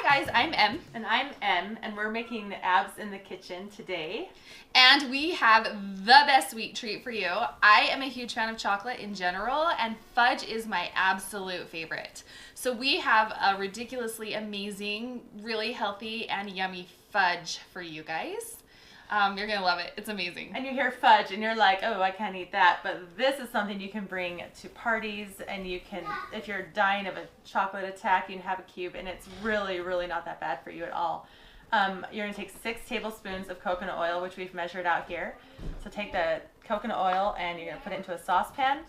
guys, I'm Em. And I'm Em, and we're making abs in the kitchen today. And we have the best sweet treat for you. I am a huge fan of chocolate in general, and fudge is my absolute favorite. So we have a ridiculously amazing, really healthy, and yummy fudge for you guys. You're going to love it. It's amazing. And you hear fudge, and you're like, oh, I can't eat that. But this is something you can bring to parties, and you can, if you're dying of a chocolate attack, you can have a cube, and it's really, really not that bad for you at all. You're going to take 6 tablespoons of coconut oil, which we've measured out here. So take the coconut oil, and you're going to put it into a saucepan.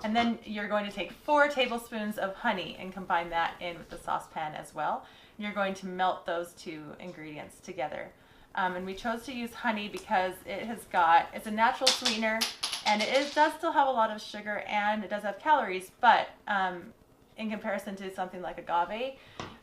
And then you're going to take 4 tablespoons of honey and combine that in with the saucepan as well. You're going to melt those 2 ingredients together. And we chose to use honey because it's a natural sweetener, and it does still have a lot of sugar, and it does have calories, but in comparison to something like agave,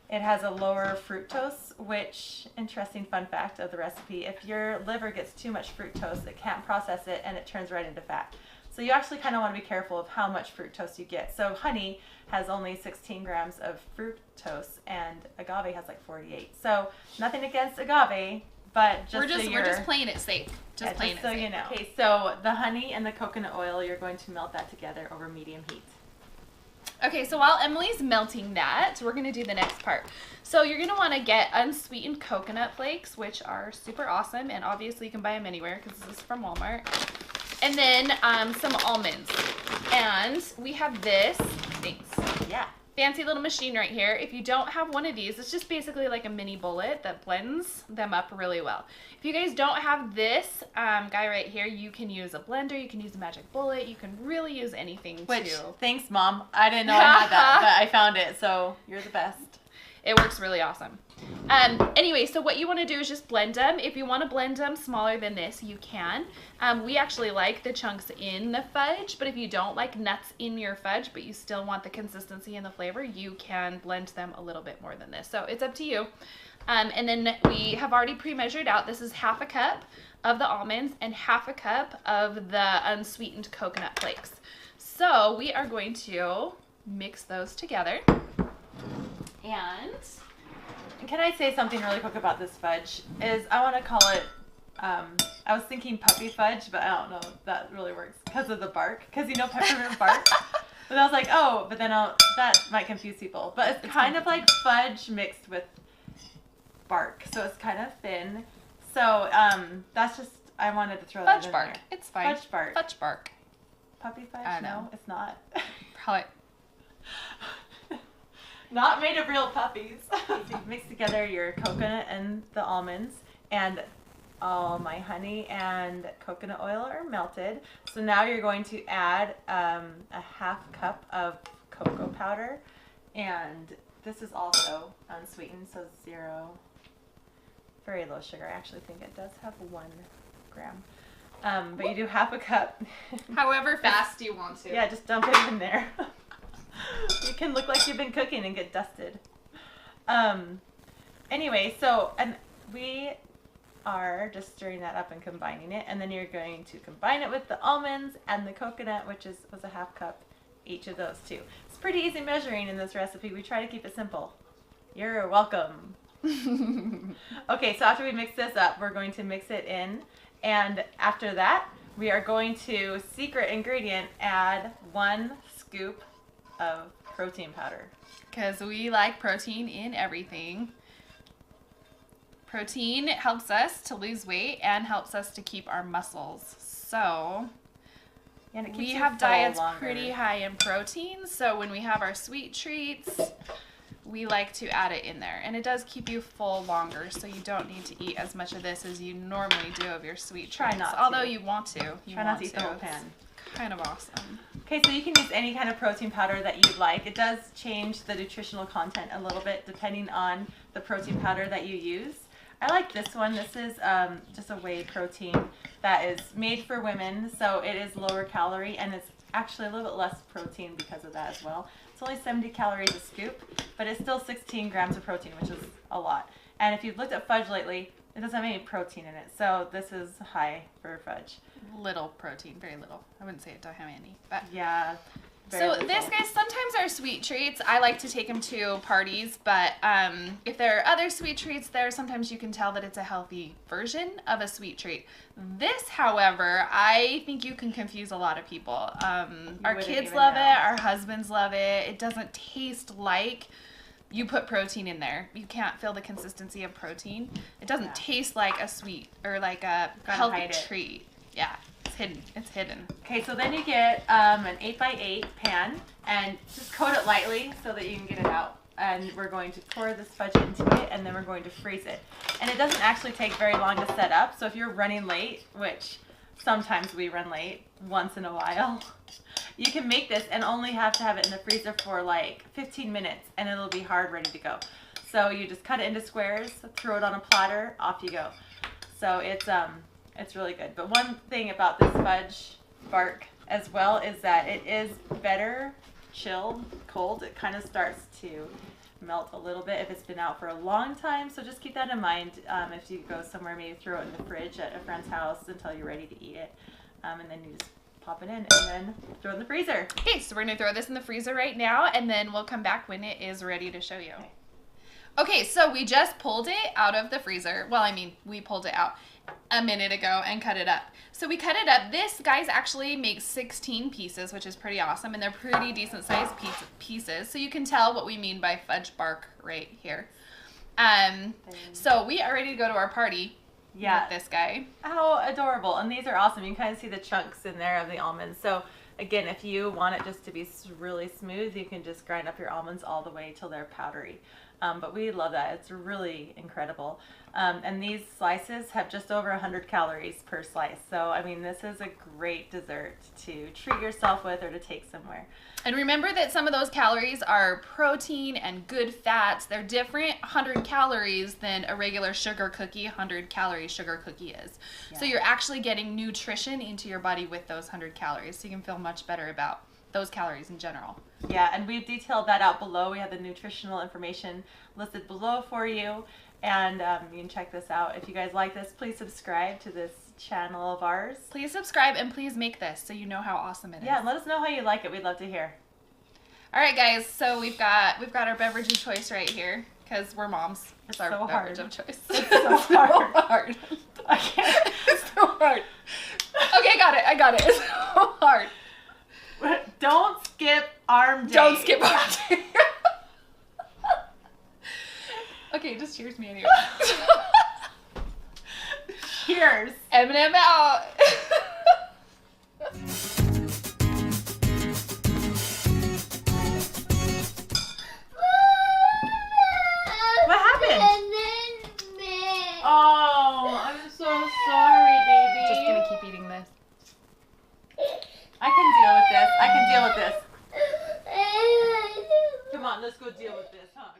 it has a lower fructose, which, interesting fun fact of the recipe, if your liver gets too much fructose, it can't process it, and it turns right into fat. So you actually kind of want to be careful of how much fructose you get. So honey has only 16 grams of fructose, and agave has like 48. So nothing against agave, but we're just playing it safe. Just so you know. Okay, so the honey and the coconut oil, you're going to melt that together over medium heat. Okay, so while Emily's melting that, we're going to do the next part. So you're going to want to get unsweetened coconut flakes, which are super awesome, and obviously you can buy them anywhere because this is from Walmart. And then some almonds. And we have this, fancy little machine right here. If you don't have one of these, it's just basically like a mini bullet that blends them up really well. If you guys don't have this guy right here, you can use a blender, you can use a magic bullet, you can really use anything too. Thanks, Mom. I didn't know I had that, but I found it, so you're the best. It works really awesome. Anyway, so what you want to do is just blend them. If you want to blend them smaller than this, you can. We actually like the chunks in the fudge, but if you don't like nuts in your fudge, but you still want the consistency and the flavor, you can blend them a little bit more than this. So it's up to you. And then we have already pre-measured out. This is half a cup of the almonds and half a cup of the unsweetened coconut flakes. So we are going to mix those together. And can I say something really quick about this fudge? I want to call it, I was thinking puppy fudge, but I don't know if that really works because of the bark. Because you know peppermint bark? But I was like, oh, but then that might confuse people. But it's kind of like fudge mixed with bark. So it's kind of thin. So that's just, I wanted to throw that in fudge bark. There. It's fine. Fudge bark. Fudge bark. Puppy fudge? I don't know. No, it's not. Probably. Not made of real puppies. So you mix together your coconut and the almonds, and all my honey and coconut oil are melted. So now you're going to add a half cup of cocoa powder, and this is also unsweetened, so 0, very low sugar. I actually think it does have 1 gram. But you do half a cup. However fast you want to. Yeah, just dump it in there. You can look like you've been cooking and get dusted. Anyway, so we are just stirring that up and combining it, and then you're going to combine it with the almonds and the coconut, which was a half cup each of those 2. It's pretty easy measuring in this recipe. We try to keep it simple. You're welcome. Okay, so after we mix this up, we're going to mix it in, and after that, we are going to, secret ingredient, add 1 scoop of protein powder. Because we like protein in everything. Protein helps us to lose weight and helps us to keep our muscles. So we have diets pretty high in protein, so when we have our sweet treats, we like to add it in there. And it does keep you full longer, so you don't need to eat as much of this as you normally do of your sweet treats. Try not to. Although you want to. Try not to eat the whole pan. It's kind of awesome. Okay, so you can use any kind of protein powder that you'd like. It does change the nutritional content a little bit depending on the protein powder that you use. I like this one. This is just a whey protein that is made for women, so it is lower calorie, and it's actually a little bit less protein because of that as well. It's only 70 calories a scoop, but it's still 16 grams of protein, which is a lot. And if you've looked at fudge lately, it doesn't have any protein in it, so this is high for fudge. Little protein, very little. I wouldn't say it don't have any, but yeah. Very So this, guys, sometimes our sweet treats, I like to take them to parties, but if there are other sweet treats there, sometimes you can tell that it's a healthy version of a sweet treat. This, however, I think you can confuse a lot of people. Our kids love it, our husbands love it. It doesn't taste like you put protein in there. You can't feel the consistency of protein. It doesn't taste like a sweet or like a healthy treat. Yeah. It's hidden. Okay, so then you get an 8x8 pan and just coat it lightly so that you can get it out. And we're going to pour this fudge into it, and then we're going to freeze it. And it doesn't actually take very long to set up, so if you're running late, which sometimes we run late once in a while, you can make this and only have to have it in the freezer for like 15 minutes, and it'll be hard ready to go. So you just cut it into squares, throw it on a platter, off you go. So it's really good. But one thing about this fudge bark as well is that it is better chilled. Cold, it kind of starts to melt a little bit if it's been out for a long time. So just keep that in mind if you go somewhere, maybe throw it in the fridge at a friend's house until you're ready to eat it. And then you just pop it in and then throw it in the freezer. Okay, so we're going to throw this in the freezer right now, and then we'll come back when it is ready to show you. Okay, so we just pulled it out of the freezer. Well, I mean, we pulled it out a minute ago and cut it up. So we cut it up. This, guys, actually makes 16 pieces, which is pretty awesome, and they're pretty decent sized pieces. So you can tell what we mean by fudge bark right here. So we are ready to go to our party with this guy. How adorable. And these are awesome. You can kind of see the chunks in there of the almonds. So again, if you want it just to be really smooth, you can just grind up your almonds all the way till they're powdery. But we love that. It's really incredible. And these slices have just over 100 calories per slice. So, I mean, this is a great dessert to treat yourself with or to take somewhere. And remember that some of those calories are protein and good fats. They're different 100 calories than a regular sugar cookie, 100 calorie sugar cookie is. Yeah. So you're actually getting nutrition into your body with those 100 calories. So you can feel much better about those calories in general. Yeah, and we've detailed that out below. We have the nutritional information listed below for you, and you can check this out. If you guys like this, please subscribe to this channel of ours. Please subscribe and please make this so you know how awesome it is. Yeah, let us know how you like it. We'd love to hear. All right, guys. So we've got our beverage of choice right here because we're moms. It's our so beverage hard. of choice. It's so hard. I can't. It's so hard. Okay, got it. I got it. It's so hard. Don't skip arm day. Don't skip arm day. Okay, just cheers me anyway. Cheers. M&M out. What happened? Oh, I'm so sorry, baby. Just gonna keep eating this. I can deal with this. I can deal with this. Come on, let's go deal with this, huh?